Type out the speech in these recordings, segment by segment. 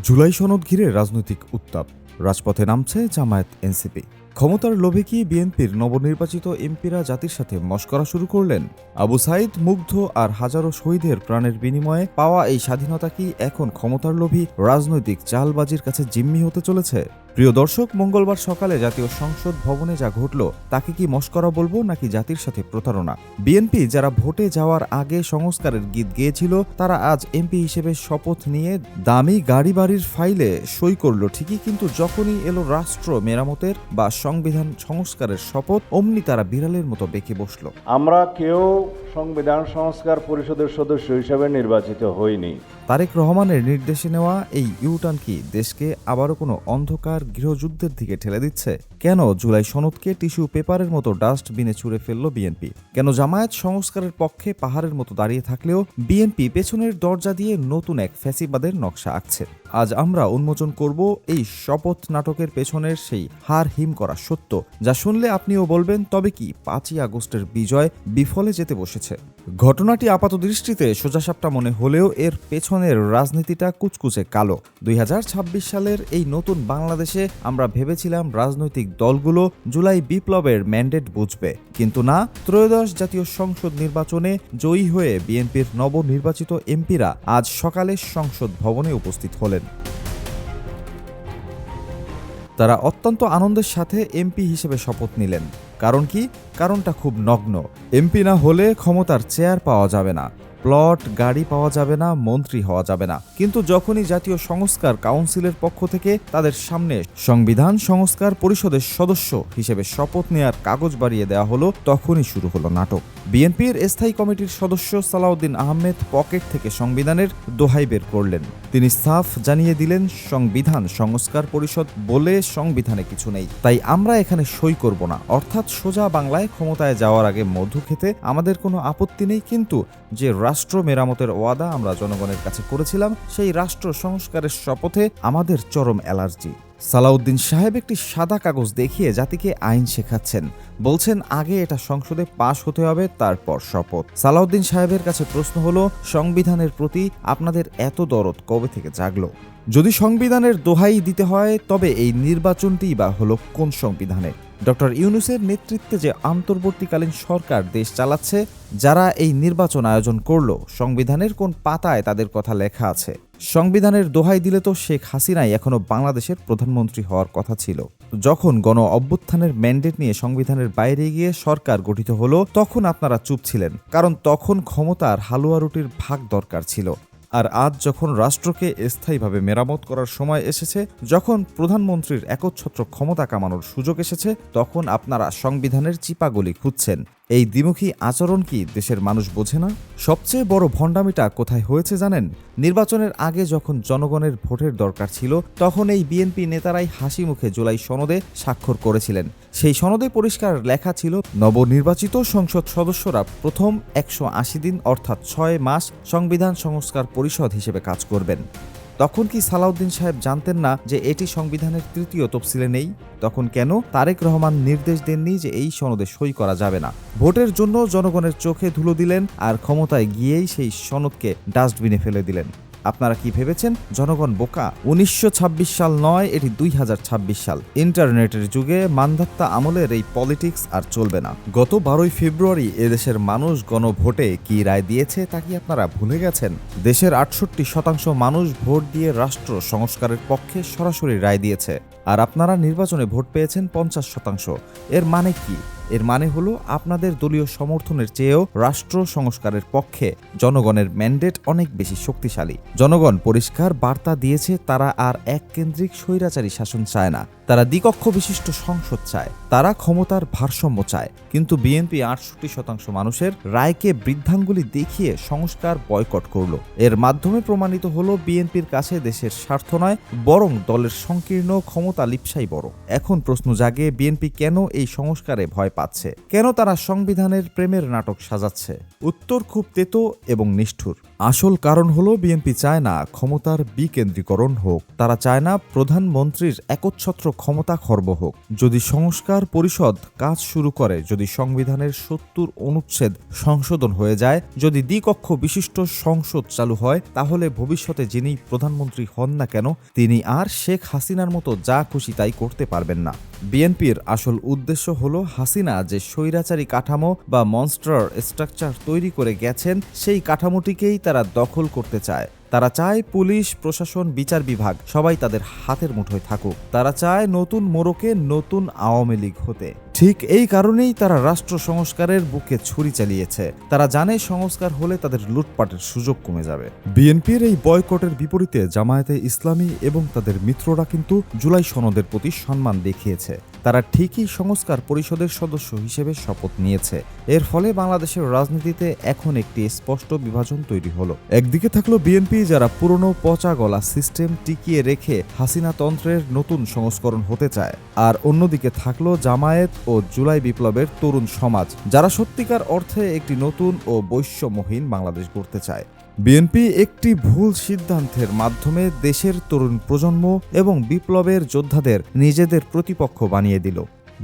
জুলাই সনদ ঘিরে রাজনৈতিক উত্তাপ, রাজপথে নামছে জামায়াত এনসিপি। ক্ষমতার লোভে কি বিএনপির নবনির্বাচিত এমপিরা জাতির সাথে মশকরা শুরু করলেন? আবু সাইদ, মুগ্ধ আর হাজারো শহীদের প্রাণের বিনিময়ে পাওয়া এই স্বাধীনতা কি এখন ক্ষমতার লোভী রাজনৈতিক চালবাজির কাছে জিম্মি হতে চলেছে? প্রিয় দর্শক, মঙ্গলবার সকালে জাতীয় সংসদ ভবনে যা ঘটল তাকে কি মশকরা বলবো নাকি জাতির সাথে প্রতারণা? বিএনপি যারা ভোটে যাওয়ার আগে সংস্কারের গীত গেয়েছিল, তারা আজ এমপি হিসেবে শপথ নিয়ে দামি গাড়ি বাড়ির ফাইলে সই করল ঠিকই, কিন্তু যখনই এলো রাষ্ট্র মেরামতের বা সংবিধান সংস্কারের শপথ, অমনি তারা বিড়ালের মতো বেঁকে বসল। আমরা কেউ সংবিধান সংস্কার পরিষদের সদস্য হিসেবে নির্বাচিত হইনি। তারেক রহমানের নির্দেশে নেওয়া এই ইউটার্ন কি দেশকে আবারও কোনো অন্ধকার গৃহযুদ্ধের দিকে ঠেলে দিচ্ছে? কেন জুলাই সনদকে টিস্যু পেপারের মতো ডাস্টবিনে ছুঁড়ে ফেলল বিএনপি? কেন জামায়াত সংস্কারের পক্ষে পাহাড়ের মতো দাঁড়িয়ে থাকলেও বিএনপি পেছনের দরজা দিয়ে নতুন এক ফ্যাসিবাদের নকশা আঁকছে? আজ আমরা উন্মোচন করব এই শপথ নাটকের পেছনের সেই হার হিম করা সত্য, যা শুনলে আপনিও বলবেন, তবে কি 5ই আগস্টের বিজয় বিফলে যেতে বসেছে? ঘটনাটি আপাত দৃষ্টিতে সোজাসাপটা মনে হলেও এর পেছনের রাজনীতিটা কুচকুচে কালো। 2026 সালের এই নতুন বাংলাদেশে আমরা ভেবেছিলাম রাজনৈতিক দলগুলো জুলাই বিপ্লবের ম্যান্ডেট বুঝবে, কিন্তু না। ত্রয়োদশ জাতীয় সংসদ নির্বাচনে জয়ী হয়ে বিএনপির নবনির্বাচিত এমপিরা আজ সকালে সংসদ ভবনে উপস্থিত হলেন। তারা অত্যন্ত আনন্দের সাথে এমপি হিসেবে শপথ নিলেন। কারণ কি? কারণটা খুব নগ্ন। এমপি না হলে ক্ষমতার চেয়ার পাওয়া যাবে না, প্লট গাড়ি পাওয়া যাবে না, মন্ত্রী হওয়া যাবে না। কিন্তু যখনই জাতীয় সংস্কার কাউন্সিলের পক্ষ থেকে তাদের সামনে সংবিধান সংস্কার পরিষদের সদস্য হিসেবে শপথ নেওয়ার কাগজ বাড়িয়ে দেওয়া হলো, তখনই শুরু হলো নাটক। বিএনপির স্থায়ী কমিটির সদস্য সালাউদ্দিন আহমেদ পকেট থেকে সংবিধানের দোহাই বের করলেন। তিনি সাফ জানিয়ে দিলেন, সংবিধান সংস্কার পরিষদ বলে সংবিধানে কিছু নেই, তাই আমরা এখানে সই করব না। অর্থাৎ সোজা বাংলায়, ক্ষমতায় যাওয়ার আগে মধু খেতে আমাদের কোনো আপত্তি নেই, কিন্তু যে রাষ্ট্র মেরামতের ওয়াদা আমরা জনগণের কাছে করেছিলাম, সেই রাষ্ট্র সংস্কারের শপথে আমাদের চরম অ্যালার্জি। সালাউদ্দিন সাহেব একটি সাদা কাগজ দেখিয়ে জাতিকে আইন শেখাচ্ছেন, বলছেন আগে এটা সংসদে পাশ হতে হবে, তারপর শপথ। সালাউদ্দিন সাহেবের কাছে প্রশ্ন হলো, সংবিধানের প্রতি আপনাদের এত দরদ কবে থেকে জাগলো? যদি সংবিধানের দোহাই দিতে হয়, তবে এই নির্বাচনটিই বা হলো কোন সংবিধানে? ডক্টর ইউনূসের নেতৃত্বে যে অন্তর্বর্তীকালীন সরকার দেশ চালাচ্ছে, যারা এই নির্বাচন আয়োজন করলো, সংবিধানের কোন পাতায় তাদের কথা লেখা আছে? সংবিধানের দোহাই দিলে তো শেখ হাসিনাই এখনো বাংলাদেশের প্রধানমন্ত্রী হওয়ার কথা ছিল। যখন গণ অভ্যুত্থানের ম্যান্ডেট নিয়ে সংবিধানের বাইরে গিয়ে সরকার গঠিত হলো, তখন আপনারা চুপ ছিলেন, কারণ তখন ক্ষমতার হালুয়া রুটির ভাগ দরকার ছিল। আর আজ যখন রাষ্ট্রকে স্থায়ীভাবে মেরামত করার সময় এসেছে, যখন প্রধানমন্ত্রীর একচ্ছত্র ক্ষমতা কামানোর সুযোগ এসেছে, তখন আপনারা সংবিধানের চিপাগলি খুঁজছেন। এই দ্বিমুখী আচরণ কি দেশের মানুষ বোঝে না? সবচেয়ে বড় ভণ্ডামিটা কোথায় হয়েছে জানেন? নির্বাচনের আগে যখন জনগণের ভোটের দরকার ছিল, তখন এই বিএনপি নেতারাই হাসি মুখে জুলাই সনদে স্বাক্ষর করেছিলেন। সেই সনদে পরিষ্কার লেখা ছিল, নবনির্বাচিত সংসদ সদস্যরা প্রথম 180 দিন অর্থাৎ 6 মাস সংবিধান সংস্কার পরিষদ হিসেবে কাজ করবেন। তখন কি সালাউদ্দিন সাহেব জানতেন না যে এটি সংবিধানের 3য় তফসিলে নেই? তখন কেন তারেক রহমান নির্দেশ দেননি যে এই সনদে সই করা যাবে না? ভোটের জন্য জনগণের চোখে ধুলো দিলেন, আর ক্ষমতায় গিয়েই সেই সনদকে ডাস্টবিনে ফেলে দিলেন। আপনারা কি ভেবেছেন জনগণ বোকা? 1926 সাল নয়, এটি 2026 সাল। ইন্টারনেটের যুগে মানধাত্তা আমলের এই পলিটিক্স আর চলবে না। গত 12ই ফেব্রুয়ারি এদেশের মানুষ গণভোটে কি রায় দিয়েছে তা কি আপনারা ভুলে গেছেন? দেশের 68% মানুষ ভোট দিয়ে রাষ্ট্র সংস্কারের পক্ষে সরাসরি রায় দিয়েছে, আর আপনারা নির্বাচনে ভোট পেয়েছেন 50%। এর মানে কি? এর মানে হলো আপনাদের দলীয় সমর্থনের চেয়েও রাষ্ট্র সংস্কারের পক্ষে জনগণের ম্যান্ডেট অনেক বেশি শক্তিশালী। জনগণ পরিষ্কার বার্তা দিয়েছে, তারা আর এককেন্দ্রিক স্বৈরাচারী শাসন চায় না, তারা দ্বিকক্ষ বিশিষ্ট সংসদ চায়, তারা ক্ষমতার ভারসাম্য চায়। কিন্তু বিএনপি 68% মানুষের রায়কে বৃদ্ধাঙ্গুলি দেখিয়ে সংস্কার বয়কট করল। এর মাধ্যমে প্রমাণিত হলো বিএনপির কাছে দেশের স্বার্থ নয়, বরং দলের সংকীর্ণ ক্ষমতা লিপ্সাই বড়। এখন প্রশ্ন জাগে, বিএনপি কেন এই সংস্কারে ভয় পাচ্ছে? কেন তারা সংবিধানের প্রেমের নাটক সাজাচ্ছে? উত্তর খুব তেতো এবং নিষ্ঠুর। আসল কারণ হলো, বিএনপি চায় না ক্ষমতার বিকেন্দ্রীকরণ হোক। তারা চায় না প্রধানমন্ত্রীর একচ্ছত্র ক্ষমতা খর্ব হোক। যদি সংস্কার পরিষদ কাজ শুরু করে, যদি সংবিধানের ৭০ অনুচ্ছেদ সংশোধন হয়ে যায়, যদি দ্বিকক্ষ বিশিষ্ট সংসদ চালু হয়, তাহলে ভবিষ্যতে যিনি প্রধানমন্ত্রী হন না কেন তিনি আর শেখ হাসিনার মতো যা খুশি তাই করতে পারবেন না। বিএনপির আসল উদ্দেশ্য হলো হাসিনা যে স্বৈরাচারী কাঠামো বা মনস্টার স্ট্রাকচার তৈরি করে গেছেন সেই কাঠামোটিকেই তারা দখল করতে চায়। তারা চায় পুলিশ, প্রশাসন, বিচার বিভাগ সবাই তাদের হাতের মুঠোয় থাকুক। তারা চায় নতুন মোড়কে নতুন আওয়ামী লীগ হতে। ঠিক এই কারণেই তারা রাষ্ট্র সংস্কারের বুকে ছুরি চালিয়েছে। তারা জানে সংস্কার হলে তাদের লুটপাটের সুযোগ কমে যাবে। বিএনপির এই বয়কটের বিপরীতে জামায়াতে ইসলামী এবং তাদের মিত্ররা কিন্তু জুলাই সনদের প্রতি সম্মান দেখিয়েছে। তারা ঠিকই সংস্কার পরিষদের সদস্য হিসেবে শপথ নিয়েছে। এর ফলে বাংলাদেশের রাজনীতিতে এখন একটি স্পষ্ট বিভাজন তৈরি হলো। একদিকে থাকলো বিএনপি, যারা পুরনো পচা গলা সিস্টেম টিকিয়ে রেখে হাসিনা তন্ত্রের নতুন সংস্করণ হতে চায়, আর অন্যদিকে থাকলো জামায়াত ও জুলাই বিপ্লবের তরুণ সমাজ, যারা সত্যিকার অর্থে একটি নতুন ও বৈষম্যহীন বাংলাদেশ গড়তে চায়। বিএনপি একটি ভুল সিদ্ধান্তের মাধ্যমে দেশের তরুণ প্রজন্ম এবং বিপ্লবের যোদ্ধাদের নিজেদের প্রতিপক্ষ বানিয়ে দিল।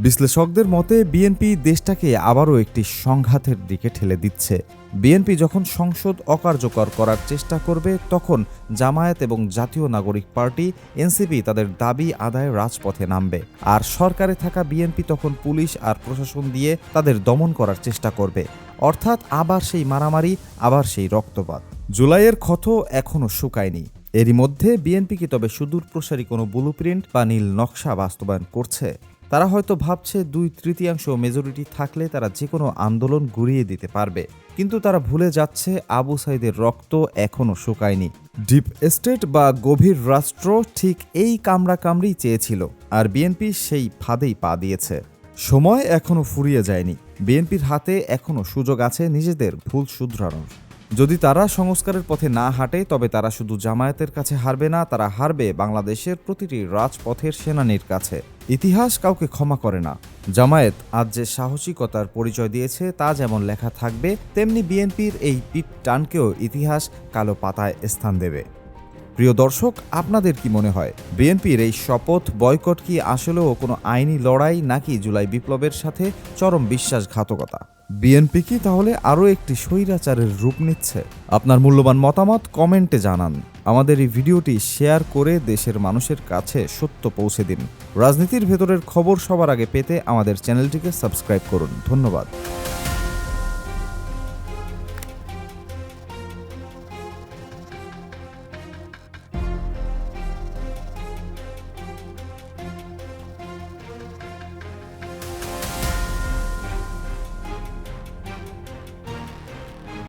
বিশ্লেষকদের মতে বিএনপি দেশটাকে আবারও একটি সংঘাতের দিকে ঠেলে দিচ্ছে। বিএনপি যখন সংসদ অকার্যকর করার চেষ্টা করবে, তখন জামায়াত এবং জাতীয় নাগরিক পার্টি এনসিপি তাদের দাবি আদায়ে রাজপথে নামবে, আর সরকারে থাকা বিএনপি তখন পুলিশ আর প্রশাসন দিয়ে তাদের দমন করার চেষ্টা করবে। অর্থাৎ আবার সেই মারামারি, আবার সেই রক্তপাত। জুলাইয়ের ক্ষত এখনও শুকায়নি। এরই মধ্যে বিএনপি কি তবে সুদূর প্রসারী কোনো ব্লুপ্রিন্ট বা নীল নকশা বাস্তবায়ন করছে? তারা হয়তো ভাবছে 2/3 মেজরিটি থাকলে তারা যে কোনো আন্দোলন গুড়িয়ে দিতে পারবে, কিন্তু তারা ভুলে যাচ্ছে আবু সাইদের রক্ত এখনও শুকায়নি। ডিপ স্টেট বা গভীর রাষ্ট্র ঠিক এই কামড়াকামড়ি চেয়েছিল, আর বিএনপি সেই ফাঁদেই পা দিয়েছে। সময় এখনও ফুরিয়ে যায়নি। বিএনপির হাতে এখনও সুযোগ আছে নিজেদের ভুল শুধরানোর। যদি তারা সংস্কারের পথে না হাঁটে, তবে তারা শুধু জামায়াতের কাছে হারবে না, তারা হারবে বাংলাদেশের প্রতিটি রাজপথের সেনানীর কাছে। ইতিহাস কাউকে ক্ষমা করে না। জামায়াত আজ যে সাহসিকতার পরিচয় দিয়েছে তা যেমন লেখা থাকবে, তেমনি বিএনপির এই পিঠ টানকেও ইতিহাস কালো পাতায় স্থান দেবে। প্রিয় দর্শক, আপনাদের কি মনে হয় বিএনপির এই শপথ বয়কট কি আসলেও কোনো আইনি লড়াই, নাকি জুলাই বিপ্লবের সাথে চরম বিশ্বাসঘাতকতা? বিএনপি কি তাহলে আরও একটি স্বৈরাচারের রূপ নিচ্ছে? আপনার মূল্যবান মতামত কমেন্টে জানান। আমাদের এই ভিডিওটি শেয়ার করে দেশের মানুষের কাছে সত্য পৌঁছে দিন। রাজনীতির ভেতরের খবর সবার আগে পেতে আমাদের চ্যানেলটিকে সাবস্ক্রাইব করুন। ধন্যবাদ।